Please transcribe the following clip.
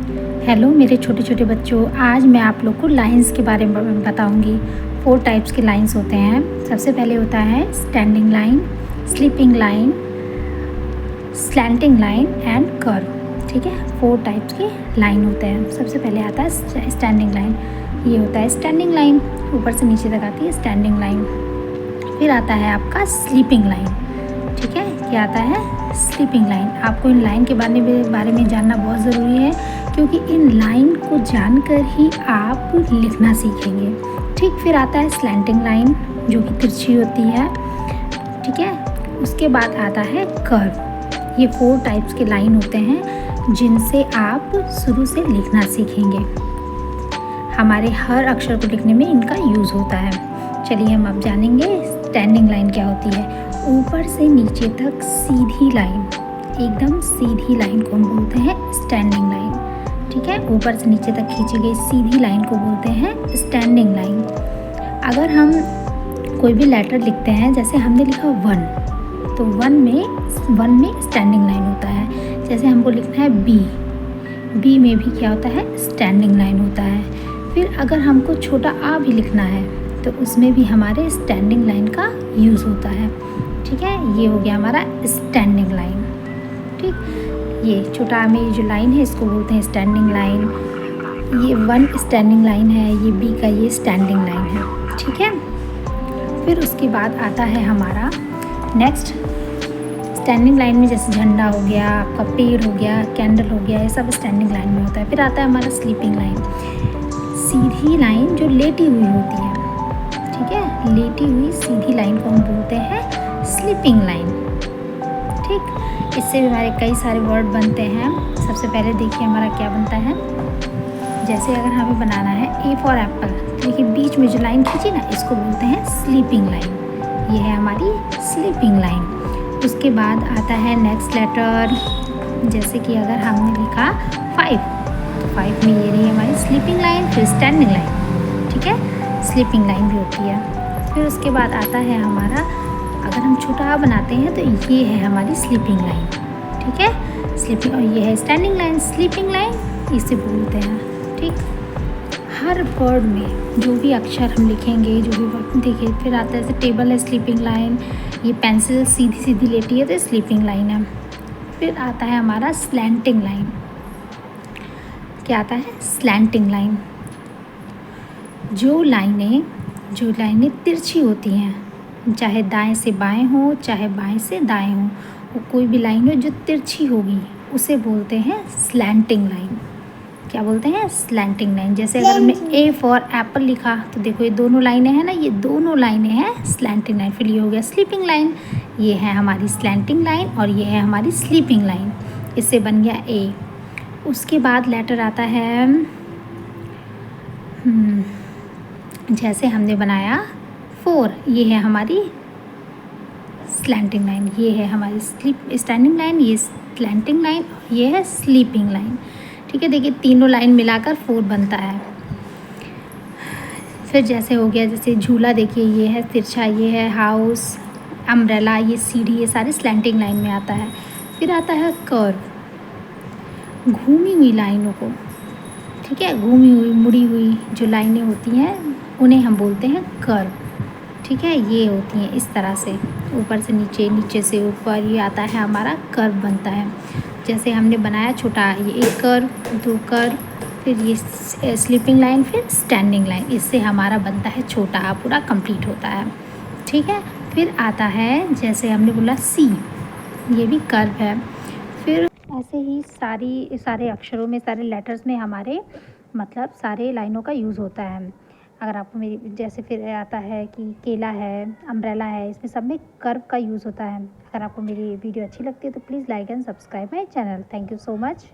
Hello मेरे छोटे छोटे बच्चों, आज मैं आप लोग को लाइंस के बारे में बताऊंगी। 4 टाइप्स के लाइंस होते हैं। सबसे पहले होता है standing line, sleeping line, slanting line and curve. ठीक है, 4 टाइप्स के लाइन होते हैं। सबसे पहले आता है स्टैंडिंग लाइन। ये होता है स्टैंडिंग लाइन, ऊपर से नीचे तक आती है स्टैंडिंग लाइन। फिर आता है आपका स्लीपिंग लाइन। ठीक है, क्या आता है स्लीपिंग लाइन। आपको इन लाइन के बारे में जानना बहुत ज़रूरी है, क्योंकि इन लाइन को जानकर ही आप लिखना सीखेंगे। ठीक, फिर आता है स्लैंटिंग लाइन जो कि तिरछी होती है। ठीक है, उसके बाद आता है कर्व। ये 4 टाइप्स के लाइन होते हैं जिनसे आप शुरू से लिखना सीखेंगे। हमारे हर अक्षर को लिखने में इनका यूज़ होता है। चलिए हम अब जानेंगे स्टैंडिंग लाइन क्या होती है। ऊपर से नीचे तक सीधी लाइन, एकदम सीधी लाइन को हम बोलते हैं स्टैंडिंग लाइन। ठीक है, ऊपर से नीचे तक खींची गई सीधी लाइन को बोलते हैं स्टैंडिंग लाइन। अगर हम कोई भी लेटर लिखते हैं, जैसे हमने लिखा 1, तो 1 में स्टैंडिंग लाइन होता है। जैसे हमको लिखना है बी में भी क्या होता है, स्टैंडिंग लाइन होता है। फिर अगर हमको छोटा आ भी लिखना है तो उसमें भी हमारे स्टैंडिंग लाइन का यूज़ होता है। ठीक है, ये हो गया हमारा स्टैंडिंग लाइन। ठीक, ये छोटा आ में जो लाइन है इसको बोलते हैं स्टैंडिंग लाइन। ये 1 स्टैंडिंग लाइन है, ये बी का ये स्टैंडिंग लाइन है। ठीक है, फिर उसके बाद आता है हमारा नेक्स्ट स्टैंडिंग लाइन में, जैसे झंडा हो गया, आपका पेड़ हो गया, कैंडल हो गया, ये सब स्टैंडिंग लाइन में होता है। फिर आता है हमारा स्लीपिंग लाइन, सीधी लाइन जो लेटी हुई होती है। ठीक है, लेटी हुई सीधी लाइन को हम बोलते हैं स्लीपिंग लाइन। ठीक, इससे भी हमारे कई सारे वर्ड बनते हैं। सबसे पहले देखिए हमारा क्या बनता है। जैसे अगर हमें बनाना है ए फॉर एप्पल, देखिए बीच में जो लाइन खींची ना, इसको बोलते हैं स्लीपिंग लाइन। ये है हमारी स्लीपिंग लाइन। उसके बाद आता है नेक्स्ट लेटर, जैसे कि अगर हमने लिखा 5, तो 5 में ये रही हमारी स्लीपिंग लाइन, फिर स्टैंडिंग लाइन। ठीक है, स्लीपिंग लाइन भी होती है। फिर उसके बाद आता है हमारा, अगर हम छोटा आ बनाते हैं तो ये है हमारी स्लीपिंग लाइन। ठीक है, स्लीपिंग, और ये है स्टैंडिंग लाइन। स्लीपिंग लाइन इसे बोलते हैं। ठीक, हर वर्ड में जो भी अक्षर हम लिखेंगे, जो भी वर्ड, देखिए फिर आता है जैसे टेबल है स्लीपिंग लाइन, ये पेंसिल सीधी सीधी लेटी है तो स्लीपिंग लाइन है। फिर आता है हमारा स्लैंटिंग लाइन। क्या आता है स्लैंटिंग लाइन, जो लाइनें तिरछी होती हैं, चाहे दाएं से बाएं हो, चाहे बाएं से दाएं हो, वो कोई भी लाइन हो जो तिरछी होगी उसे बोलते हैं स्लैंटिंग लाइन। क्या बोलते हैं, स्लैंटिंग लाइन। जैसे अगर हमने ए फॉर एप्पल लिखा तो देखो ये दोनों लाइनें हैं ना, ये दोनों लाइनें हैं स्लैंटिंग लाइन। फिर ये हो गया स्लीपिंग लाइन, ये है हमारी स्लैंटिंग लाइन, और ये है हमारी स्लीपिंग लाइन। इससे बन गया ए। उसके बाद लेटर आता है, जैसे हमने बनाया 4, ये है हमारी स्लैंटिंग लाइन, ये है हमारी स्टैंडिंग लाइन, ये स्लैंटिंग लाइन, ये है स्लीपिंग लाइन। ठीक है, देखिए तीनों लाइन मिलाकर 4 बनता है। फिर जैसे हो गया, जैसे झूला, देखिए ये है तिरछा, ये है हाउस, अम्ब्रेला, ये सीढ़ी, ये सारी स्लैंटिंग लाइन में आता है। फिर आता है कर्व, घूमी हुई लाइनों को। ठीक है, घूमी हुई मुड़ी हुई जो लाइनें होती हैं उन्हें हम बोलते हैं कर्व। ठीक है, ये होती हैं इस तरह से, ऊपर से नीचे, नीचे से ऊपर, ये आता है हमारा कर्व बनता है। जैसे हमने बनाया छोटा, ये 1 कर्व, 2 कर्व, फिर ये स्लीपिंग लाइन, फिर स्टैंडिंग लाइन, इससे हमारा बनता है छोटा आ पूरा कंप्लीट होता है। ठीक है, फिर आता है जैसे हमने बोला सी, ये भी कर्व है। फिर ऐसे ही सारे अक्षरों में, सारे लेटर्स में हमारे मतलब सारे लाइनों का यूज़ होता है। अगर आपको मेरी, जैसे फिर आता है कि केला है, अम्ब्रेला है, इसमें सब में कर्व का यूज़ होता है। अगर आपको मेरी वीडियो अच्छी लगती है तो please like and subscribe my channel. Thank you so much.